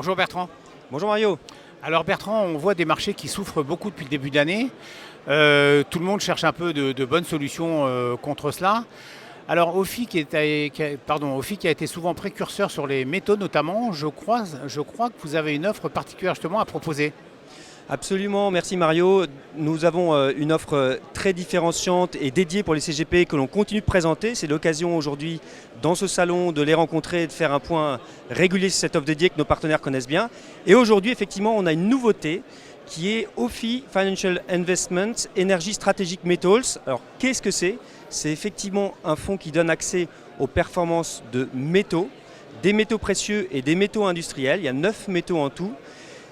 Bonjour Bertrand. Bonjour Mario. Alors Bertrand, on voit des marchés qui souffrent beaucoup depuis le début de l'année. Tout le monde cherche un peu de bonnes solutions contre cela. Alors Ophi Ophi qui a été souvent précurseur sur les métaux notamment, je crois que vous avez une offre particulière justement à proposer. Absolument, merci Mario. Nous avons une offre très différenciante et dédiée pour les CGP que l'on continue de présenter. C'est l'occasion aujourd'hui dans ce salon de les rencontrer et de faire un point régulier sur cette offre dédiée que nos partenaires connaissent bien. Et aujourd'hui, effectivement, on a une nouveauté qui est Ophi Financial Investment Energy Strategic Metals. Alors, qu'est-ce que c'est ? C'est effectivement un fonds qui donne accès aux performances de métaux, des métaux précieux et des métaux industriels. Il y a 9 métaux en tout.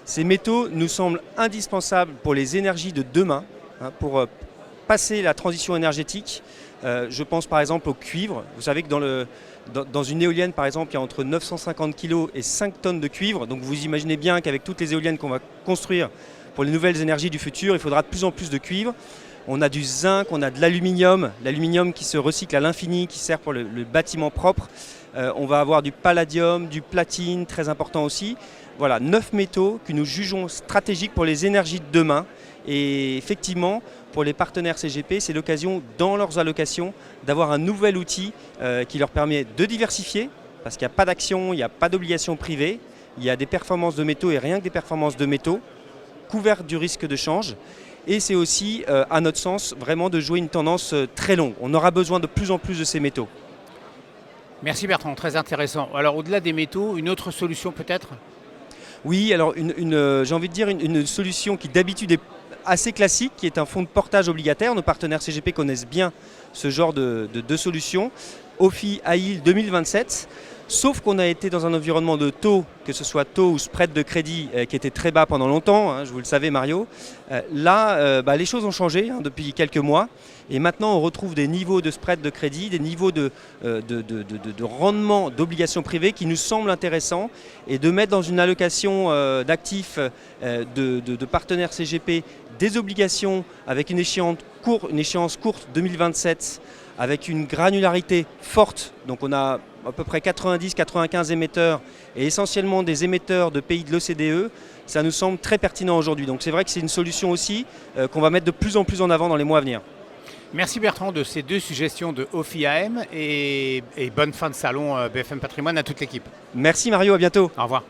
Ces métaux nous semblent indispensables pour les énergies de demain, pour passer la transition énergétique. Je pense par exemple au cuivre. Vous savez que dans une éolienne, par exemple, il y a entre 950 kg et 5 tonnes de cuivre. Donc vous imaginez bien qu'avec toutes les éoliennes qu'on va construire pour les nouvelles énergies du futur, il faudra de plus en plus de cuivre. On a du zinc, on a de l'aluminium qui se recycle à l'infini, qui sert pour le bâtiment propre. On va avoir du palladium, du platine, très important aussi. Voilà, 9 métaux que nous jugeons stratégiques pour les énergies de demain. Et effectivement, pour les partenaires CGP, c'est l'occasion, dans leurs allocations, d'avoir un nouvel outil qui leur permet de diversifier, parce qu'il n'y a pas d'action, il n'y a pas d'obligation privée, il y a des performances de métaux et rien que des performances de métaux, couvertes du risque de change. Et c'est aussi, à notre sens, vraiment de jouer une tendance très longue. On aura besoin de plus en plus de ces métaux. Merci Bertrand, très intéressant. Alors au-delà des métaux, une autre solution peut-être ? Oui, alors j'ai envie de dire une solution qui d'habitude est assez classique, qui est un fonds de portage obligataire. Nos partenaires CGP connaissent bien ce genre de solution. Ophi AIL 2027, sauf qu'on a été dans un environnement de taux, que ce soit taux ou spread de crédit, qui était très bas pendant longtemps, je vous le savez Mario. Là, les choses ont changé depuis quelques mois. Et maintenant, on retrouve des niveaux de spread de crédit, des niveaux de rendement d'obligations privées qui nous semblent intéressants. Et de mettre dans une allocation d'actifs de partenaires CGP des obligations avec une échéance courte 2027, avec une granularité forte. Donc on a à peu près 90-95 émetteurs et essentiellement des émetteurs de pays de l'OCDE. Ça nous semble très pertinent aujourd'hui. Donc c'est vrai que c'est une solution aussi qu'on va mettre de plus en plus en avant dans les mois à venir. Merci Bertrand de ces 2 suggestions de Ophi AM et bonne fin de salon BFM Patrimoine à toute l'équipe. Merci Mario, à bientôt. Au revoir.